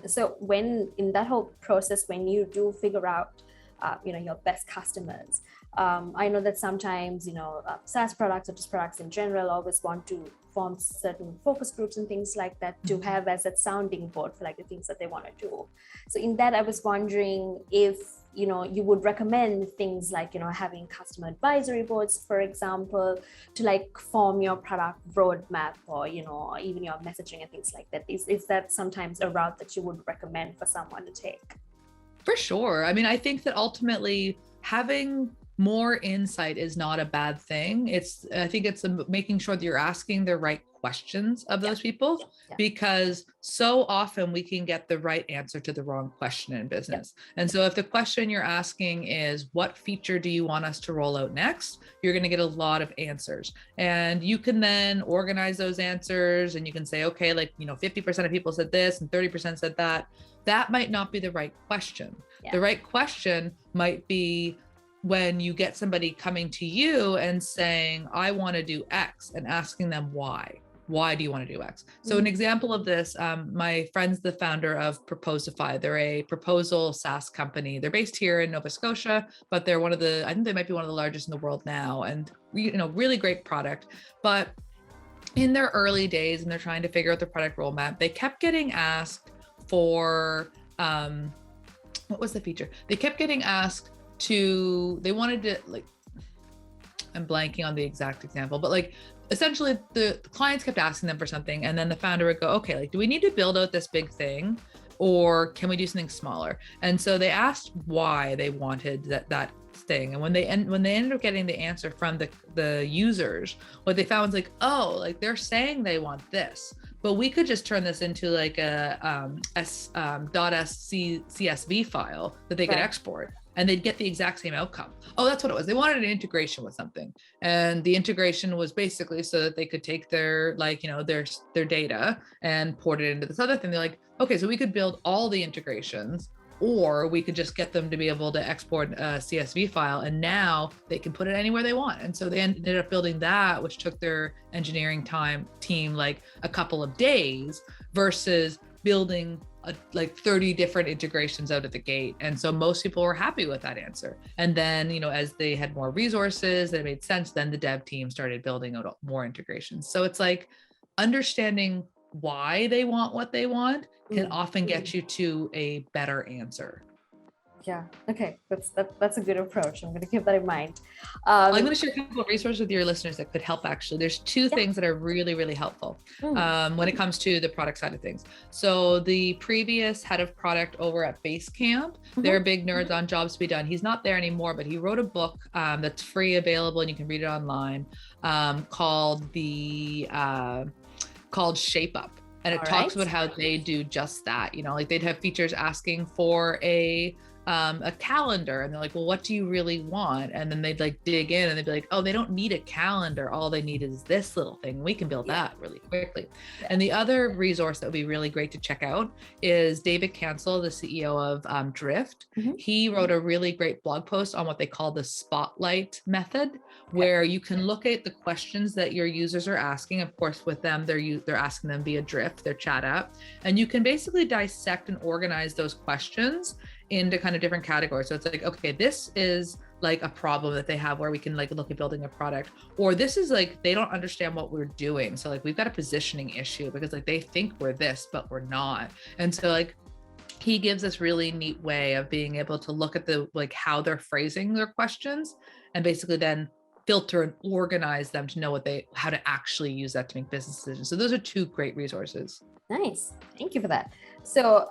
So when in that whole process, when you do figure out, your best customers, I know that sometimes, SaaS products or just products in general always want to form certain focus groups and things like that to have as a sounding board for like the things that they want to do. So in that, I was wondering if, you would recommend things like, having customer advisory boards, for example, to like form your product roadmap or, even your messaging and things like that. Is that sometimes a route that you would recommend for someone to take? For sure. I mean, I think that ultimately having more insight is not a bad thing. I think it's making sure that you're asking the right questions of those people, because so often we can get the right answer to the wrong question in business. And so if the question you're asking is, what feature do you want us to roll out next? You're going to get a lot of answers, and you can then organize those answers and you can say, okay, 50% of people said this and 30% said that. That might not be the right question. The right question might be when you get somebody coming to you and saying, I want to do X, and asking them why. Why do you want to do X? So an example of this, my friend's the founder of Proposify. They're a proposal SaaS company. They're based here in Nova Scotia, but they're I think they might be one of the largest in the world now, and really great product. But in their early days, and they're trying to figure out the product roadmap, they kept getting asked for, what was the feature? They kept getting asked they wanted to, I'm blanking on the exact example, but essentially the clients kept asking them for something, and then the founder would go, okay, do we need to build out this big thing, or can we do something smaller? And so they asked why they wanted that thing. And when they ended up getting the answer from the users, what they found was they're saying they want this, but we could just turn this into a .csv file that they could export, and they'd get the exact same outcome. Oh, that's what it was. They wanted an integration with something. And the integration was basically so that they could take their, their data and port it into this other thing. They're like, okay, so we could build all the integrations, or we could just get them to be able to export a CSV file, and now they can put it anywhere they want. And so they ended up building that, which took their engineering team a couple of days, versus building 30 different integrations out of the gate. And so most people were happy with that answer. And then, as they had more resources that made sense, then the dev team started building out more integrations. So it's understanding why they want what they want can often get you to a better answer. Yeah. Okay. That's a good approach. I'm going to keep that in mind. I'm going to share a couple of resources with your listeners that could help. Actually, there's two things that are really, really helpful when it comes to the product side of things. So the previous head of product over at Basecamp, they're big nerds on jobs to be done. He's not there anymore, but he wrote a book that's free, available, and you can read it online, called Shape Up. And it talks about how they do just that. They'd have features asking for a calendar, and they're like, well, what do you really want? And then they'd dig in, and they'd be like, oh, they don't need a calendar. All they need is this little thing. We can build that really quickly. And the other resource that would be really great to check out is David Cancel, the CEO of Drift. He wrote a really great blog post on what they call the spotlight method, where you can look at the questions that your users are asking. Of course, with them, they're asking them via Drift, their chat app, and you can basically dissect and organize those questions into kind of different categories. So it's okay, this is a problem that they have where we can look at building a product, or this is they don't understand what we're doing. So we've got a positioning issue because they think we're this, but we're not. And so he gives this really neat way of being able to look at the how they're phrasing their questions, and basically then filter and organize them to know how to actually use that to make business decisions. So those are two great resources. Nice. Thank you for that. So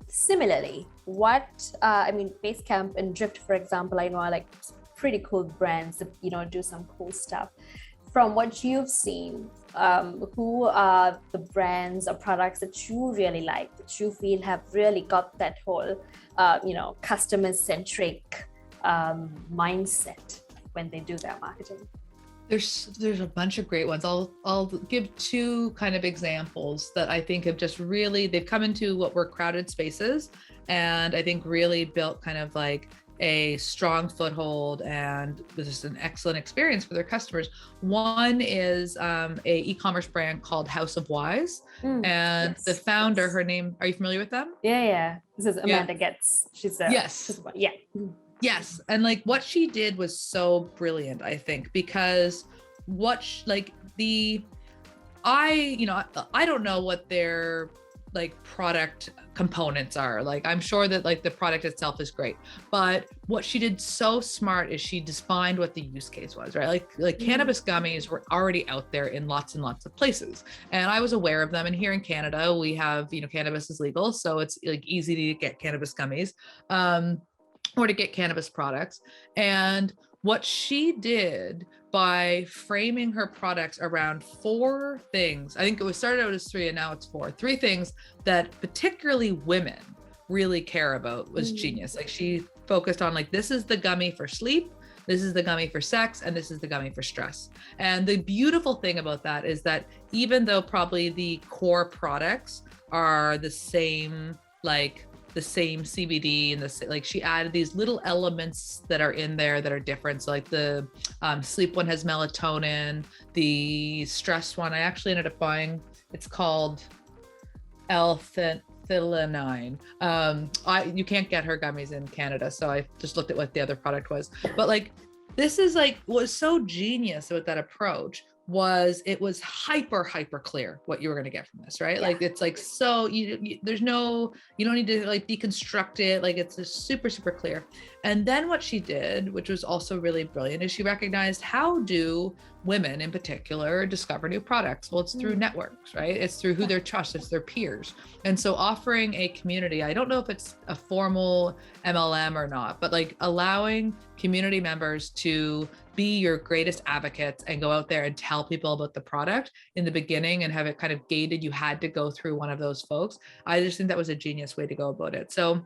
similarly, Basecamp and Drift, for example, I know are pretty cool brands that, do some cool stuff. From what you've seen, who are the brands or products that you really like, that you feel have really got that whole, customer-centric mindset when they do their marketing? There's a bunch of great ones. I'll give two kind of examples that I think have just really, they've come into what were crowded spaces, and I think really built kind of a strong foothold, and this is an excellent experience for their customers. One is a e-commerce brand called House of Wise, and the founder, her name, are you familiar with them? Yeah. This is Amanda Getz. She's yes. Yeah. Yes. And like what she did was so brilliant, I think, because I don't know what their like product components are. Like I'm sure that like the product itself is great, but what she did so smart is she defined what the use case was, right? Like cannabis gummies were already out there in lots and lots of places, and I was aware of them. And here in Canada, we have, cannabis is legal, so it's like easy to get cannabis gummies, or to get cannabis products. And what she did by framing her products around 4 things, I think it was started out as 3 and now it's 4, 3 things that particularly women really care about was genius. Like she focused on like, this is the gummy for sleep, this is the gummy for sex, and this is the gummy for stress. And the beautiful thing about that is that even though probably the core products are the same, like the same CBD and like she added these little elements that are in there that are different. So like the sleep one has melatonin, the stress one I actually ended up buying, it's called L-theanine. You can't get her gummies in Canada, so I just looked at what the other product was. But like this is like what was so genius about that approach was it was hyper clear what you were going to get from this, right? Like it's like, so there's no, you don't need to like deconstruct it. Like it's just super clear. And then what she did, which was also really brilliant, is she recognized, how do women in particular discover new products? Well, it's through networks, right? It's through who they trust, it's their peers. And so offering a community, I don't know if it's a formal MLM or not, but like allowing community members to be your greatest advocates and go out there and tell people about the product in the beginning and have it kind of gated. You had to go through one of those folks. I just think that was a genius way to go about it. So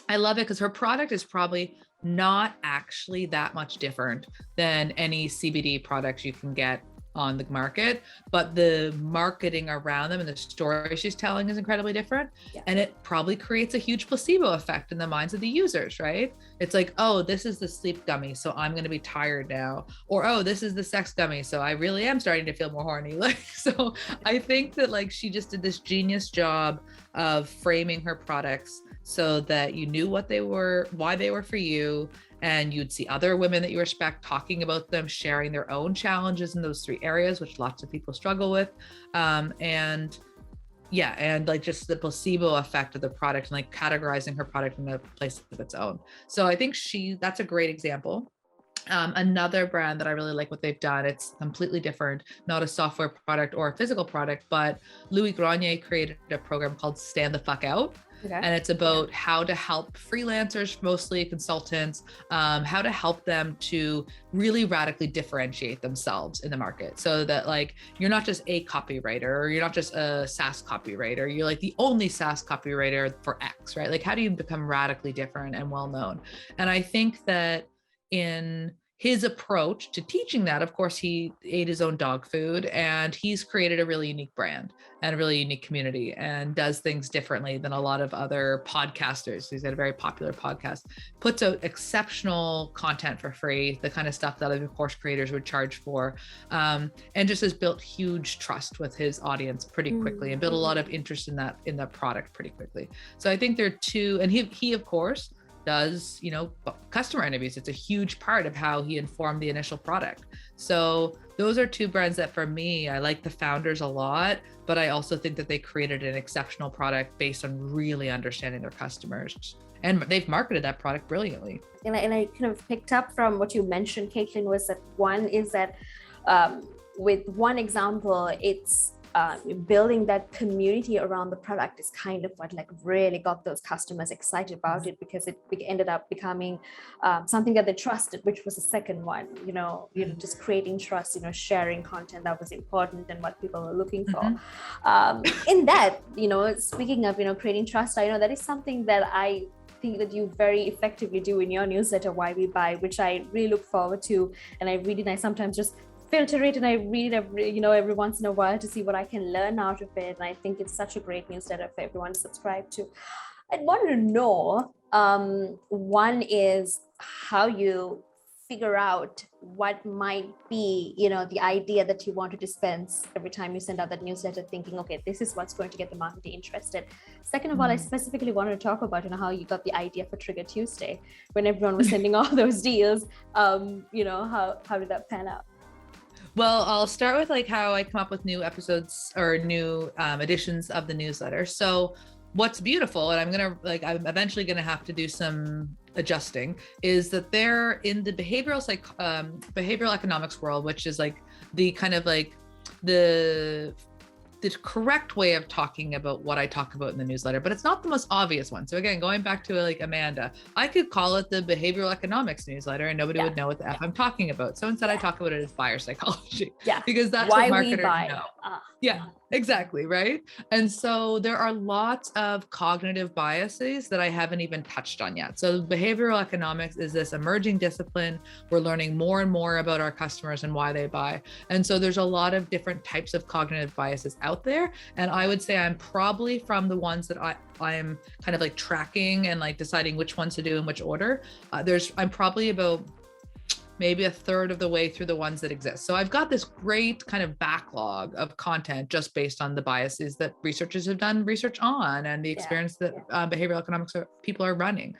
I love it because her product is probably not actually that much different than any CBD products you can get on the market, but the marketing around them and the story she's telling is incredibly different. And it probably creates a huge placebo effect in the minds of the users, right? It's like, oh, this is the sleep gummy, so I'm going to be tired now. Or, oh, this is the sex gummy, so I really am starting to feel more horny. Like, so I think that like she just did this genius job of framing her products so that you knew what they were, why they were for you, and you'd see other women that you respect talking about them, sharing their own challenges in those 3 areas, which lots of people struggle with. And like just the placebo effect of the product and like categorizing her product in a place of its own. So I think that's a great example. Another brand that I really like what they've done, it's completely different, not a software product or a physical product, but Louis Grenier created a program called Stand the Fuck Out. And it's about how to help freelancers, mostly consultants, how to help them to really radically differentiate themselves in the market so that like, you're not just a copywriter or you're not just a SaaS copywriter, you're like the only SaaS copywriter for X, right? Like how do you become radically different and well-known? And I think that in his approach to teaching that, of course, he ate his own dog food and he's created a really unique brand and a really unique community and does things differently than a lot of other podcasters. He's got a very popular podcast, puts out exceptional content for free, the kind of stuff that other course creators would charge for, and just has built huge trust with his audience pretty quickly and built a lot of interest in that product pretty quickly. So I think there are 2, and he of course does, customer interviews. It's a huge part of how he informed the initial product. So those are 2 brands that for me, I like the founders a lot, but I also think that they created an exceptional product based on really understanding their customers. And they've marketed that product brilliantly. And I kind of picked up from what you mentioned, Katelyn, was that one is that with one example, it's building that community around the product is kind of what like really got those customers excited about it, because it ended up becoming something that they trusted, which was the second one, just creating trust, sharing content that was important and what people were looking for. In that, speaking of, creating trust, I know that is something that I think that you very effectively do in your newsletter, Why We Buy, which I really look forward to. And I read it, and I sometimes just filter it and I read it every once in a while to see what I can learn out of it. And I think it's such a great newsletter for everyone to subscribe to. I wanted to know, one is how you figure out what might be, you know, the idea that you want to dispense every time you send out that newsletter, thinking, okay, this is what's going to get the marketing interested. Second of all, I specifically wanted to talk about, you know, how you got the idea for Trigger Tuesday when everyone was sending all those deals. You know, how did that pan out? Well, I'll start with like how I come up with new episodes or new editions of the newsletter. So what's beautiful, and I'm eventually gonna have to do some adjusting, is that they're in the behavioral economics world, which is like the kind of like the correct way of talking about what I talk about in the newsletter, but it's not the most obvious one. So again, going back to like Amanda, I could call it the behavioral economics newsletter and nobody would know what the F I'm talking about. So instead I talk about it as buyer psychology, because that's why what marketers we buy. know. Exactly. Right. And so there are lots of cognitive biases that I haven't even touched on yet. So behavioral economics is this emerging discipline. We're learning more and more about our customers and why they buy. And so there's a lot of different types of cognitive biases out there. And I would say I'm probably from the ones that I'm kind of like tracking and like deciding which ones to do in which order. I'm probably about maybe a third of the way through the ones that exist. So I've got this great kind of backlog of content just based on the biases that researchers have done research on and the experience that behavioral economics people are running.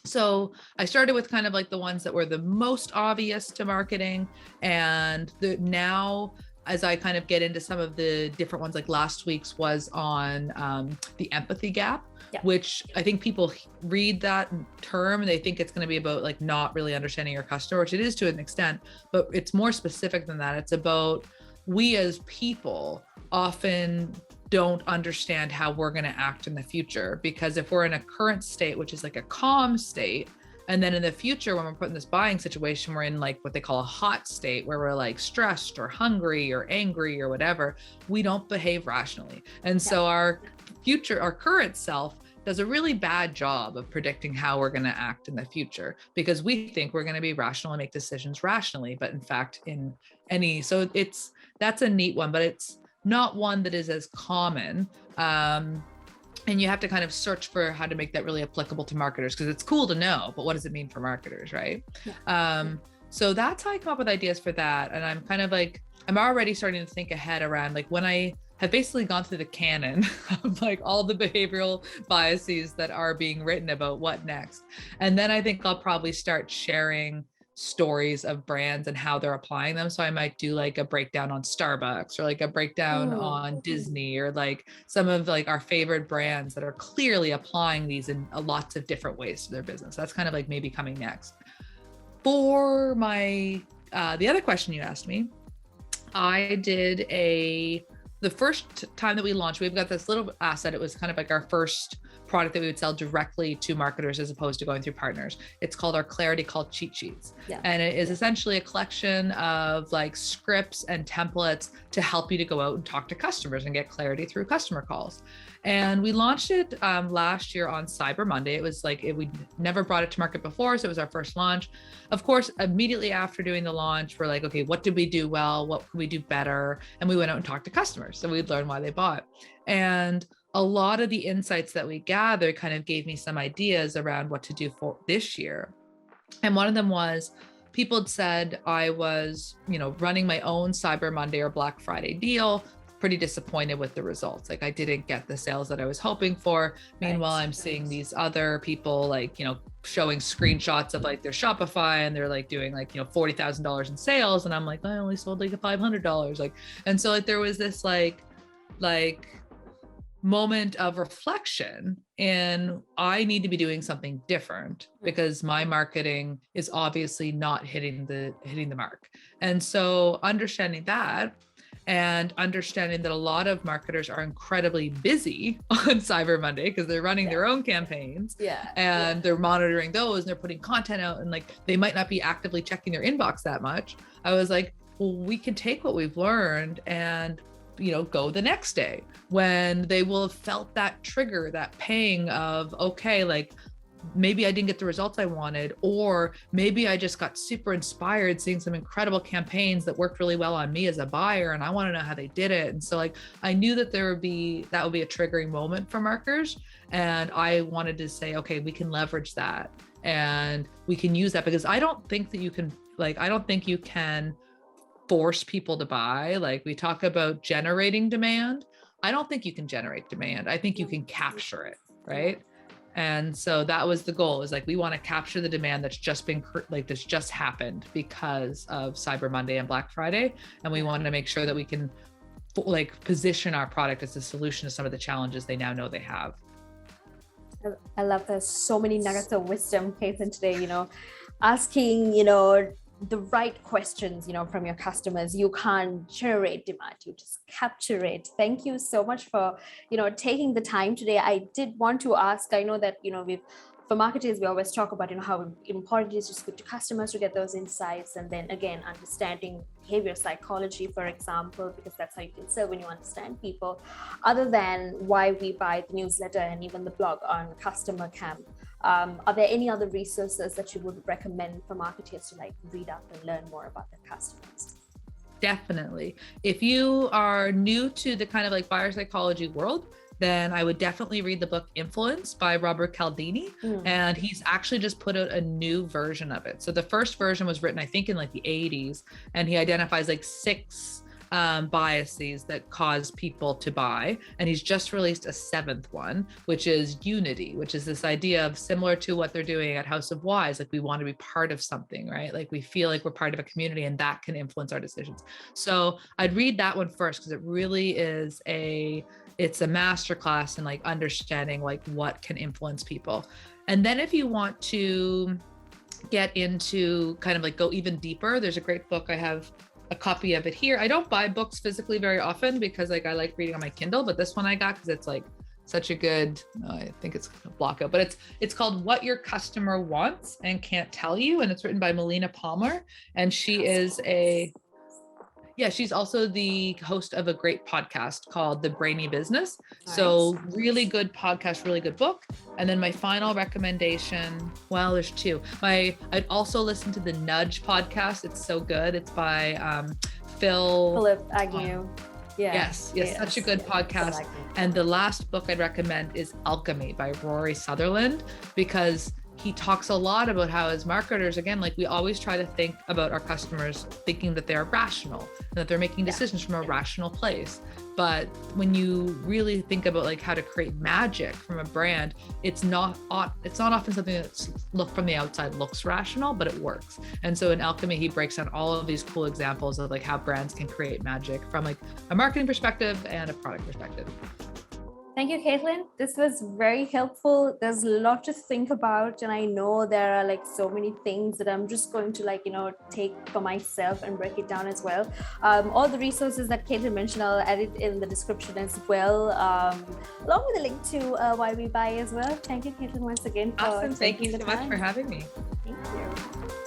So I started with kind of like the ones that were the most obvious to marketing, and now as I kind of get into some of the different ones, like last week's was on the empathy gap, which I think people read that term and they think it's going to be about like not really understanding your customer, which it is to an extent, but it's more specific than that. It's about we as people often don't understand how we're going to act in the future, because if we're in a current state, which is like a calm state, and then in the future, when we're put in this buying situation, we're in like what they call a hot state, where we're like stressed or hungry or angry or whatever, we don't behave rationally. And so our current self does a really bad job of predicting how we're going to act in the future, because we think we're going to be rational and make decisions rationally. But in fact, that's a neat one, but it's not one that is as common. And you have to kind of search for how to make that really applicable to marketers, because it's cool to know, but what does it mean for marketers, right? So that's how I come up with ideas for that. And I'm kind of like, I'm already starting to think ahead around like when I have basically gone through the canon of like all the behavioral biases that are being written about what next. And then I think I'll probably start sharing stories of brands and how they're applying them. So I might do like a breakdown on Starbucks, or like a breakdown on Disney, or like some of like our favorite brands that are clearly applying these in lots of different ways to their business. That's kind of like maybe coming next. For my the other question you asked me, I did the first time that we launched, we've got this little asset. It was kind of like our first product that we would sell directly to marketers as opposed to going through partners. It's called our Clarity Call cheat sheets. And it is essentially a collection of like scripts and templates to help you to go out and talk to customers and get clarity through customer calls. And we launched it last year on Cyber Monday. It was like, we never brought it to market before, so it was our first launch. Of course, immediately after doing the launch, we're like, okay, what did we do well? What could we do better? And we went out and talked to customers, so we'd learn why they bought. And a lot of the insights that we gathered kind of gave me some ideas around what to do for this year. And one of them was, people had said I was, running my own Cyber Monday or Black Friday deal, pretty disappointed with the results. Like I didn't get the sales that I was hoping for. Meanwhile, I'm seeing these other people like, showing screenshots of like their Shopify, and they're like doing like, $40,000 in sales. And I'm like, I only sold like $500. Like, and so like there was this like moment of reflection, and I need to be doing something different because my marketing is obviously not hitting the mark. And so understanding that, and understanding that a lot of marketers are incredibly busy on Cyber Monday because they're running their own campaigns and they're monitoring those, and they're putting content out, and like they might not be actively checking their inbox that much. I was like, well, we can take what we've learned and go the next day when they will have felt that trigger, that pang of, okay, like maybe I didn't get the results I wanted, or maybe I just got super inspired seeing some incredible campaigns that worked really well on me as a buyer, and I want to know how they did it. And so like, I knew that that would be a triggering moment for marketers. And I wanted to say, okay, we can leverage that And we can use that, because I don't think you can force people to buy. Like, we talk about generating demand. I don't think you can generate demand. I think you can capture it, right? And so that was the goal, is like, we want to capture the demand that's just been that's just happened because of Cyber Monday and Black Friday. And we want to make sure that we can like position our product as a solution to some of the challenges they now know they have. I love there's so many nuggets of wisdom, Katelyn, today, asking, the right questions, from your customers. You can't generate demand, you just capture it. Thank you so much for, taking the time today. I did want to ask, I know that, for marketers, we always talk about, how important it is to speak to customers to get those insights. And then again, understanding behavior psychology, for example, because that's how you can sell, when you understand people. Other than Why We Buy, the newsletter, and even the blog on Customer Camp, are there any other resources that you would recommend for marketers to read up and learn more about their customers? Definitely. If you are new to the kind of buyer psychology world, then I would definitely read the book Influence by Robert Cialdini. And he's actually just put out a new version of it. So the first version was written, I think, in the 80s, and he identifies 6 biases that cause people to buy. And he's just released a 7th one, which is unity, which is this idea of, similar to what they're doing at House of Wise, we want to be part of something, right? We feel like we're part of a community, and that can influence our decisions. So I'd read that one first, because it really is it's a masterclass in understanding what can influence people. And then if you want to get into kind of go even deeper, there's a great book. I have a copy of it here. I don't buy books physically very often, because I like reading on my Kindle, but this one I got because it's such a good, I think it's a blockout, but it's called What Your Customer Wants and Can't Tell You. And it's written by Melina Palmer. And she is she's also the host of a great podcast called The Brainy Business. Nice. So really good podcast, really good book. And then my final recommendation, well, there's 2. I'd also listen to the Nudge podcast. It's so good. It's by Philip Agnew. Yes, such a good podcast. And the last book I'd recommend is Alchemy by Rory Sutherland, because he talks a lot about how, as marketers, again, we always try to think about our customers thinking that they're rational and that they're making decisions from a rational place. But when you really think about how to create magic from a brand, it's not often something that's from the outside looks rational, but it works. And so in Alchemy, he breaks down all of these cool examples of how brands can create magic from a marketing perspective and a product perspective. Thank you, Katelyn. This was very helpful. There's a lot to think about, and I know there are so many things that I'm just going to take for myself and break it down as well. All the resources that Katelyn mentioned, I'll add it in the description as well, along with a link to Why We Buy as well. Thank you, Katelyn, once again for awesome. Thank you so the much time. for having me. Thank you.